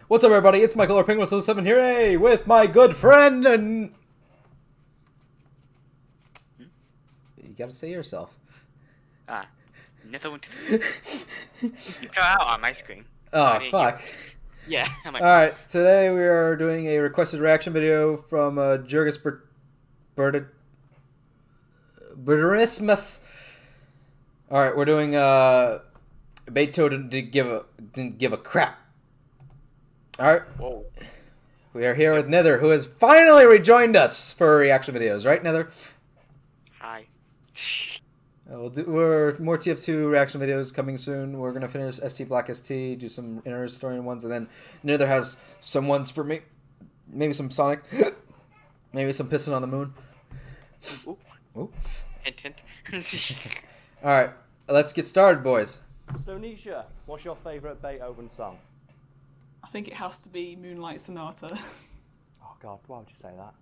What's up, everybody? It's Michael or Penguinos007 here, hey, with my good friend and... You gotta say yourself. Never want to... You cut out on my screen. Oh, fuck. Yeah. Alright, today we are doing a requested reaction video from Jurgis Berterismus. Alright, we're doing Beethoven didn't give a crap. Alright. Whoa. We are here with Nether, who has finally rejoined us for reaction videos, right, Nether? Hi. We're more TF2 reaction videos coming soon. We're gonna finish ST Black ST, do some inner story ones, and then Nether has some ones for me. Maybe some Sonic, maybe some Piston on the Moon. Ooh. Ooh. Hint, hint. All right, let's get started, boys. So Nisha, what's your favourite Beethoven song? I think it has to be Moonlight Sonata. Oh God, why would you say that?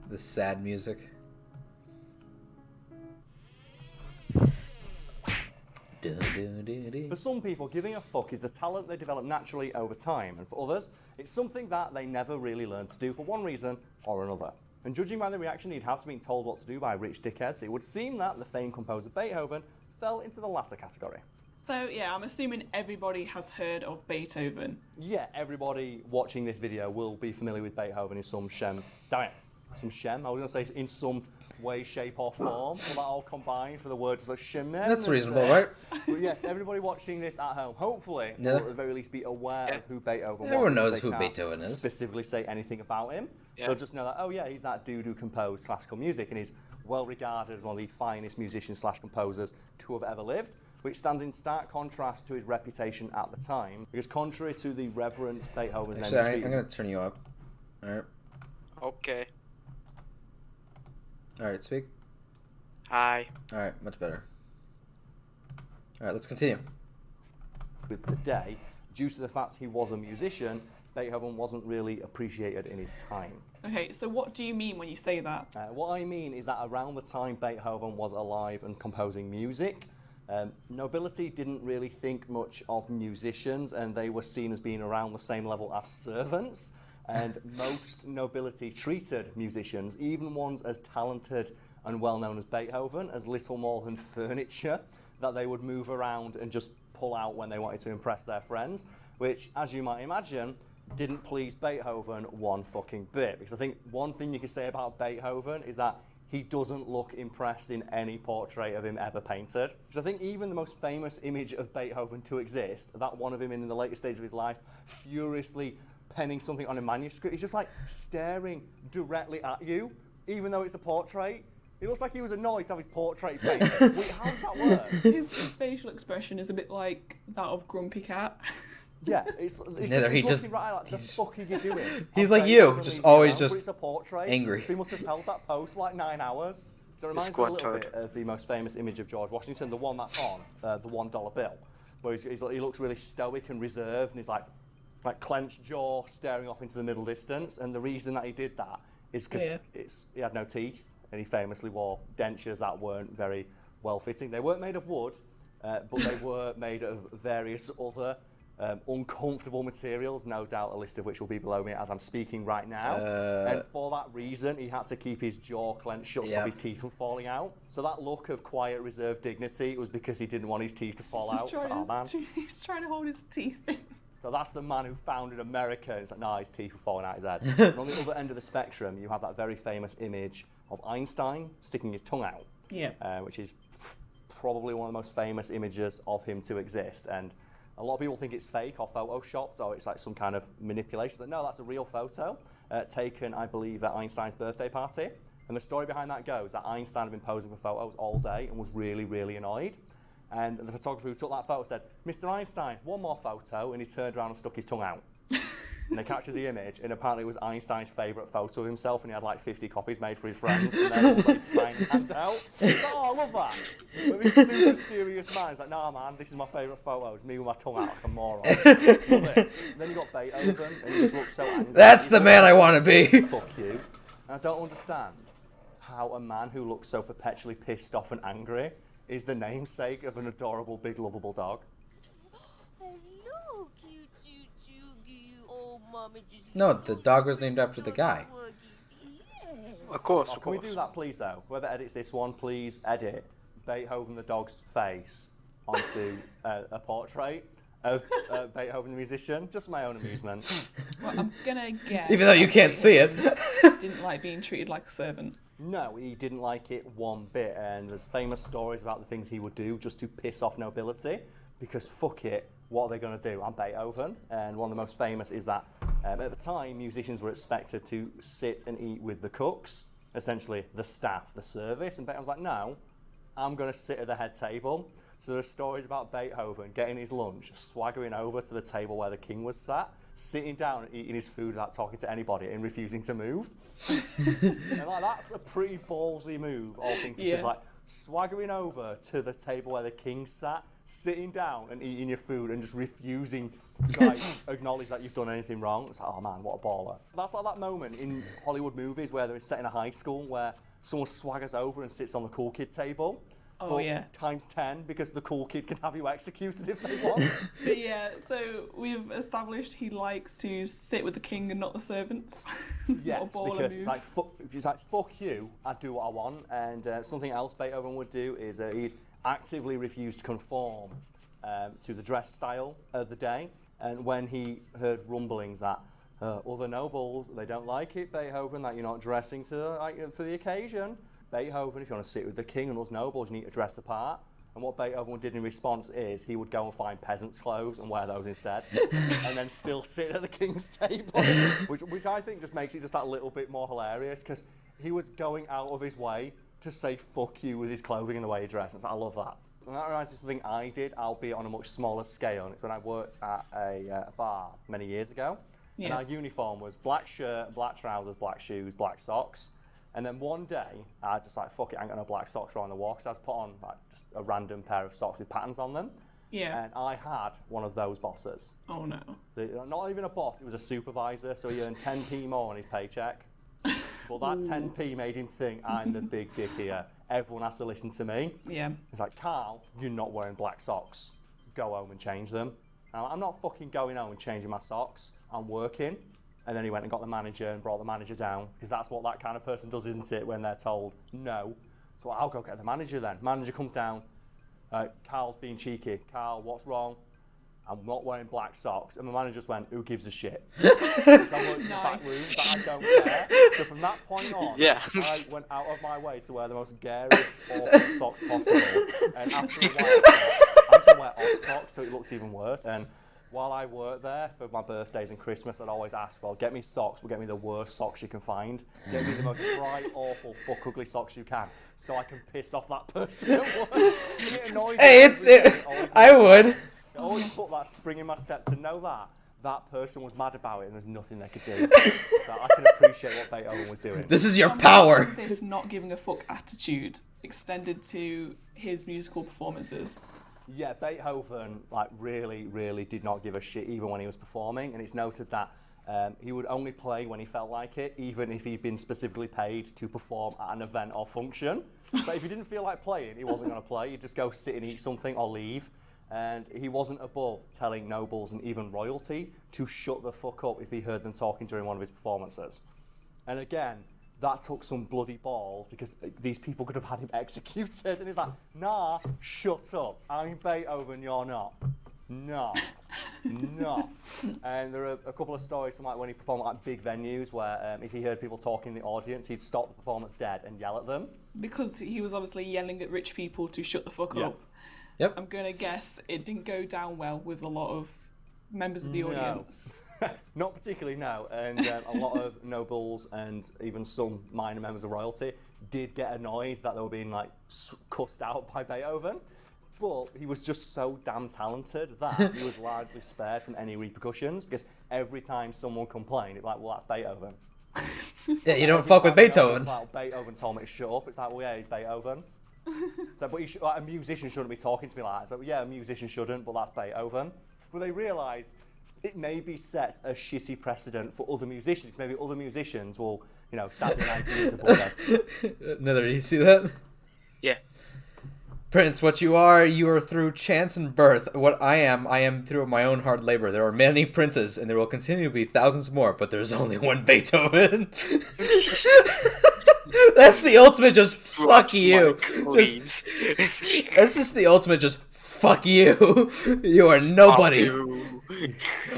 The sad music. For some people, giving a fuck is a talent they develop naturally over time, and for others, it's something that they never really learn to do for one reason or another. And judging by the reaction you'd have to being told what to do by rich dickheads, it would seem that the famed composer Beethoven fell into the latter category. So yeah, I'm assuming everybody has heard of Beethoven. Yeah, everybody watching this video will be familiar with Beethoven in some shem. Damn it. Some shem. I was going to say in some way, shape, or form. All that all combined for the words like shem. That's reasonable, right? But yes, everybody watching this at home, hopefully, will at the very least be aware of who Beethoven was. Everyone knows who Beethoven is. Specifically say anything about him. Yeah. They'll just know that, oh yeah, he's that dude who composed classical music and he's well regarded as one of the finest musicians / composers to have ever lived, which stands in stark contrast to his reputation at the time. Because contrary to the reverence Beethoven's name is Actually, I'm going to turn you up. All right. Okay. All right, speak. Hi. All right, much better. All right, let's continue. with today, due to the fact he was a musician, Beethoven wasn't really appreciated in his time. Okay, so what do you mean when you say that? What I mean is that around the time Beethoven was alive and composing music, nobility didn't really think much of musicians, and they were seen as being around the same level as servants. And most nobility treated musicians, even ones as talented and well known as Beethoven, as little more than furniture that they would move around and just pull out when they wanted to impress their friends, which, as you might imagine, didn't please Beethoven one fucking bit. Because I think one thing you can say about Beethoven is that he doesn't look impressed in any portrait of him ever painted. Because I think even the most famous image of Beethoven to exist, that one of him in the later stages of his life, furiously penning something on a manuscript, he's just like staring directly at you, even though it's a portrait. It looks like he was annoyed to have his portrait painted. Wait, how does that work? His facial expression is a bit like that of Grumpy Cat. Yeah, it's Neither, he he's just- looking right like, the fuck are you doing? He's I'll like say you, definitely, just always just but it's a portrait, angry. So he must have held that pose for like 9 hours. So it reminds me a squad little toy. bit of the most famous image of George Washington, the one that's on, the $1 bill, where he looks really stoic and reserved, and he's like clenched jaw, staring off into the middle distance. And the reason that he did that is because he had no teeth, and he famously wore dentures that weren't very well fitting. They weren't made of wood, but they were made of various other uncomfortable materials, no doubt a list of which will be below me as I'm speaking right now. And for that reason, he had to keep his jaw clenched shut so his teeth were falling out. So that look of quiet, reserved dignity was because he didn't want his teeth to fall out. He's trying to hold his teeth in. So that's the man who founded America. It's like, nah, his teeth were falling out his head. And on the other end of the spectrum, you have that very famous image of Einstein sticking his tongue out, which is probably one of the most famous images of him to exist. And a lot of people think it's fake or photoshopped, or it's like some kind of manipulation. Like, no, that's a real photo taken, I believe, at Einstein's birthday party. And the story behind that goes that Einstein had been posing for photos all day and was really, really annoyed. And the photographer who took that photo said, "Mr. Einstein, one more photo," and he turned around and stuck his tongue out. And they captured the image, and apparently it was Einstein's favourite photo of himself, and he had like 50 copies made for his friends, and then he'd sign his hand out. He's like, "Oh, I love that." But this super serious man, he's like, "Nah, man, this is my favourite photo. It's me with my tongue out like a moron." Love it. Then you got Beethoven, and he just looks so angry. That's the man I want to be. Fuck you. And I don't understand how a man who looks so perpetually pissed off and angry is the namesake of an adorable, big, lovable dog. Hello, cute, oh, Mama just... No, the dog was named after the guy. Of course, Oh, of can we course. do that, please, though? Whoever edits this one, please edit Beethoven the dog's face onto a portrait of Beethoven the musician. Just my own amusement. Well, I'm gonna guess. Even though you can't see it. Didn't like being treated like a servant. No, he didn't like it one bit, and there's famous stories about the things he would do just to piss off nobility, because fuck it, what are they going to do? I'm Beethoven, and one of the most famous is that at the time, musicians were expected to sit and eat with the cooks, essentially the staff, the service, and Beethoven's like, no, I'm going to sit at the head table. So there's stories about Beethoven getting his lunch, swaggering over to the table where the king was sat, sitting down and eating his food without talking to anybody and refusing to move. And like, that's a pretty ballsy move, all things considered. Like swaggering over to the table where the king sat, sitting down and eating your food and just refusing to like, acknowledge that you've done anything wrong. It's like, oh man, what a baller. That's like that moment in Hollywood movies where they're set in a high school where someone swaggers over and sits on the cool kid table. Oh, yeah. Times 10 because the cool kid can have you executed if they want. But yeah, so we've established he likes to sit with the king and not the servants. Yes, What a baller because move. it's like, fuck you, I do what I want. And something else Beethoven would do is he'd actively refuse to conform to the dress style of the day. And when he heard rumblings that other nobles, they don't like it, Beethoven, that you're not dressing for the occasion. Beethoven, if you want to sit with the king and us nobles, you need to dress the part. And what Beethoven did in response is he would go and find peasants' clothes and wear those instead, and then still sit at the king's table, which I think just makes it just that little bit more hilarious, because he was going out of his way to say fuck you with his clothing and the way he dressed. And I love that. And that reminds me of something I did, albeit on a much smaller scale. And it's when I worked at a bar many years ago. Yeah. And our uniform was black shirt, black trousers, black shoes, black socks. And then one day, I just like, fuck it, I ain't got no black socks around the walk. So I just put on like just a random pair of socks with patterns on them. Yeah. And I had one of those bosses. Oh no. Not even a boss, it was a supervisor, so he earned 10p more on his paycheck. But that 10p made him think, I'm the big dick here. Everyone has to listen to me. Yeah. It's like, Carl, you're not wearing black socks. Go home and change them. And I'm not fucking going home and changing my socks. I'm working. And then he went and got the manager and brought the manager down, because that's what that kind of person does, isn't it, when they're told no. So I'll go get the manager then. Manager comes down. Carl's being cheeky. Carl, what's wrong? I'm not wearing black socks. And the manager just went, who gives a shit? So I worked in the back room, but I don't care. So from that point on, I went out of my way to wear the most garish, awful socks possible. And after a while, I had to wear odd socks, so it looks even worse. And while I worked there for my birthdays and Christmas, I'd always ask, well, get me socks, but get me the worst socks you can find. Get me the most bright, awful, fuck ugly socks you can, so I can piss off that person at work. It annoys me. Hey, I would. I always put that spring in my step to know that person was mad about it and there's nothing they could do. So I can appreciate what Beethoven was doing. This is your power. This not giving a fuck attitude extended to his musical performances. Yeah, Beethoven really, really did not give a shit even when he was performing, and it's noted that he would only play when he felt like it, even if he'd been specifically paid to perform at an event or function. So if he didn't feel like playing, he wasn't going to play. He'd just go sit and eat something or leave. And he wasn't above telling nobles and even royalty to shut the fuck up if he heard them talking during one of his performances. And again, that took some bloody balls, because these people could have had him executed. And he's like, nah, shut up. I'm Beethoven, you're not. No. No. And there are a couple of stories from when he performed at big venues where if he heard people talking in the audience, he'd stop the performance dead and yell at them. Because he was obviously yelling at rich people to shut the fuck up. Yep. I'm going to guess it didn't go down well with a lot of members of the audience. Not particularly, no. And a lot of nobles and even some minor members of royalty did get annoyed that they were being cussed out by Beethoven. But he was just so damn talented that he was largely spared from any repercussions, because every time someone complained, it's like, well, that's Beethoven. Yeah, you don't fuck with Beethoven. Beethoven told me to shut up. It's like, well, yeah, he's Beethoven. So, but a musician shouldn't be talking to me like that. So, yeah, a musician shouldn't, but that's Beethoven. But they realise it maybe sets a shitty precedent for other musicians. Maybe other musicians will, sat in ideas about this. Nether, you see that? Yeah. Prince, what you are through chance and birth. What I am through my own hard labor. There are many princes, and there will continue to be thousands more, but there's only one Beethoven. That's the ultimate just fuck you. That's just the ultimate just fuck you. You are nobody.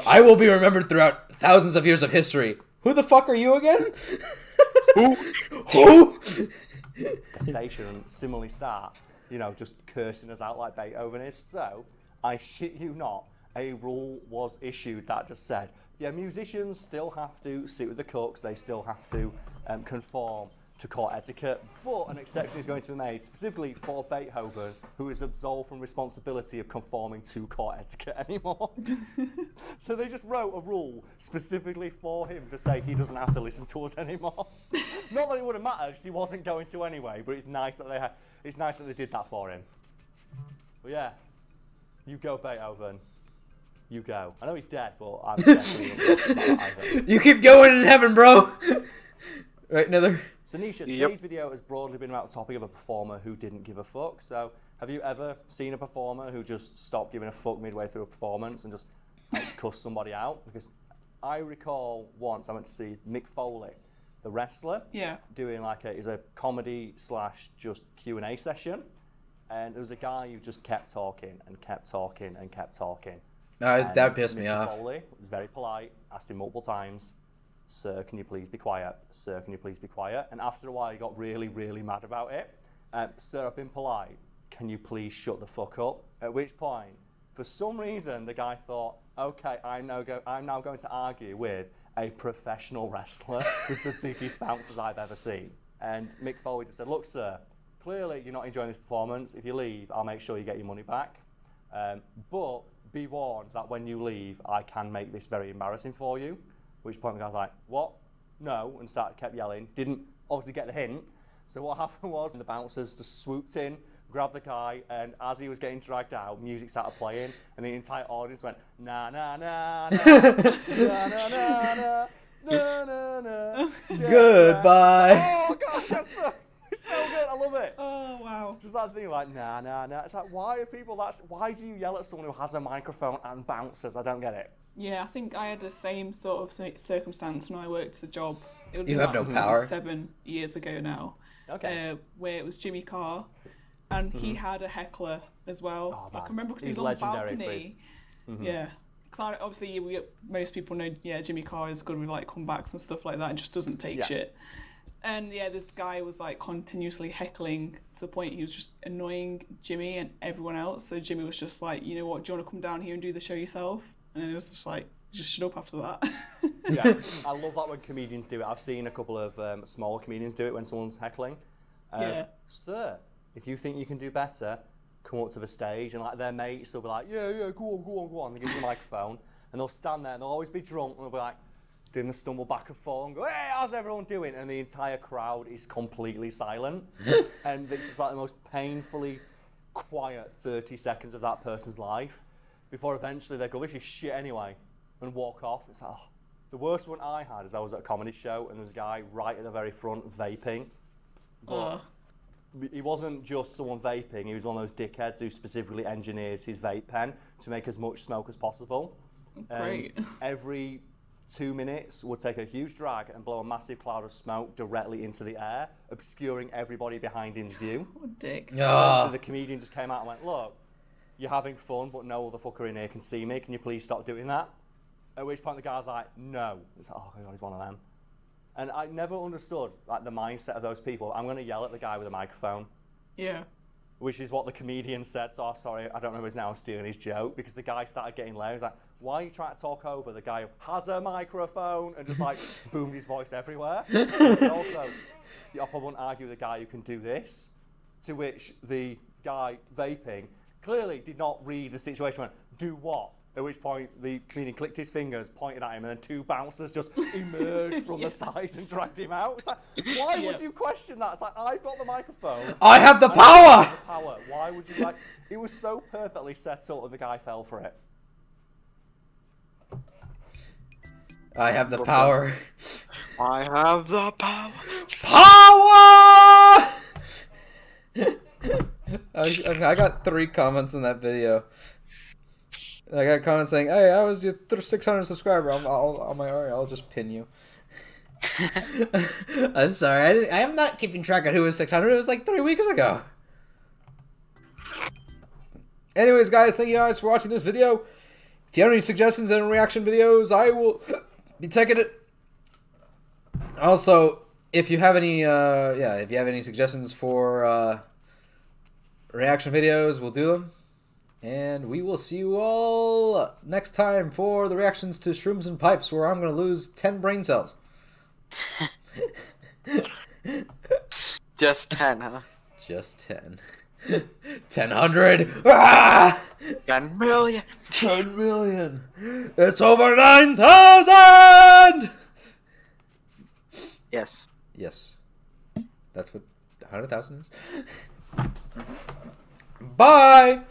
I will be remembered throughout thousands of years of history. Who the fuck are you again? Who? The station and similarly start, just cursing us out like Beethoven is. So, I shit you not, a rule was issued that just said, yeah, musicians still have to sit with the cooks, they still have to conform to court etiquette, but an exception is going to be made specifically for Beethoven, who is absolved from responsibility of conforming to court etiquette anymore. So they just wrote a rule specifically for him to say he doesn't have to listen to us anymore. Not that it would have mattered, because he wasn't going to anyway, but it's nice that they did that for him. But yeah, you go Beethoven. You go. I know he's dead, but I'm definitely not either. You keep going in heaven, bro. Right, Nether? So Nisha, today's video has broadly been about the topic of a performer who didn't give a fuck. So have you ever seen a performer who just stopped giving a fuck midway through a performance and just cussed somebody out? Because I recall once I went to see Mick Foley, the wrestler, doing it was a comedy / just Q&A session. And there was a guy who just kept talking and kept talking and kept talking. That pissed me Mr. off. Foley was very polite, asked him multiple times, "Sir, can you please be quiet? Sir, can you please be quiet?" And after a while, he got really, really mad about it. "Sir, I've been polite. Can you please shut the fuck up?" At which point, for some reason, the guy thought, "Okay, I'm now going to argue with a professional wrestler with the biggest bouncers I've ever seen." And Mick Foley just said, "Look, sir, clearly you're not enjoying this performance. If you leave, I'll make sure you get your money back. But be warned that when you leave, I can make this very embarrassing for you." At which point the guy's like, "What? No," and kept yelling. Didn't obviously get the hint. So what happened was the bouncers just swooped in, grabbed the guy, and as he was getting dragged out, music started playing, and the entire audience went, "Na na na na, na na na na na na." Goodbye. Oh gosh, that's so good. I love it. Oh wow. Just that thing like nah nah nah. It's like, why are people why do you yell at someone who has a microphone and bouncers? I don't get it. Yeah, I think I had the same sort of circumstance when I worked a job. It would You be have no power. 7 years ago now. Okay. Where it was Jimmy Carr, and he had a heckler as well. Oh, I man. can remember because he He's was on the legendary for balcony. his- Yeah. Because obviously most people know, Jimmy Carr is good with comebacks and stuff like that, and just doesn't take shit. And this guy was continuously heckling to the point he was just annoying Jimmy and everyone else. So Jimmy was just like, "You know what? Do you want to come down here and do the show yourself?" And it was just like, just shut up after that. Yeah, I love that when comedians do it. I've seen a couple of smaller comedians do it when someone's heckling. "Sir, if you think you can do better, come up to the stage." And their mates will be like, yeah, go on. They give them the microphone, and they'll stand there and they'll always be drunk, and they'll be like, doing the stumble back and forth and go, "Hey, how's everyone doing?" And the entire crowd is completely silent. And it's just the most painfully quiet 30 seconds of that person's life before eventually they go, "This is shit anyway," and walk off. It's like, oh. The worst one I had is I was at a comedy show and there was a guy right at the very front vaping. But he wasn't just someone vaping, he was one of those dickheads who specifically engineers his vape pen to make as much smoke as possible. Great. Every 2 minutes would take a huge drag and blow a massive cloud of smoke directly into the air, obscuring everybody behind him's view. What a dick. So the comedian just came out and went, "Look, you're having fun, but no other fucker in here can see me. Can you please stop doing that?" At which point the guy's like, "No." It's like, "Oh my God, he's one of them." And I never understood the mindset of those people. I'm going to yell at the guy with a microphone. Yeah. Which is what the comedian said. So sorry, I don't know if he's now stealing his joke, because the guy started getting loud. He's like, "Why are you trying to talk over the guy who has a microphone?" And just boomed his voice everywhere. And also, I probably won't argue with the guy who can do this. To which the guy vaping clearly did not read the situation. Went, "Do what?" At which point the comedian clicked his fingers, pointed at him, and then 2 bouncers just emerged from the sides and dragged him out. It's like, why would you question that? It's like, I've got the microphone. I have the power! Why would you It was so perfectly set up and the guy fell for it. I have the power. I have the power. Power! I got 3 comments in that video. I got comments saying, "Hey, I was your 600 subscriber." I'm like, "Alright, I'll just pin you." I'm sorry, I am not keeping track of who was 600. It was like 3 weeks ago. Anyways, guys, thank you guys for watching this video. If you have any suggestions and reaction videos, I will be taking it. Also, if you have any, if you have any suggestions for reaction videos, we'll do them. And we will see you all next time for the reactions to Shrooms and Pipes, where I'm going to lose 10 brain cells. Just 10, huh? Just 10. 1,000. Ah! 10 million. 10 million. It's over 9,000! Yes. Yes. That's what 100,000 is. Bye!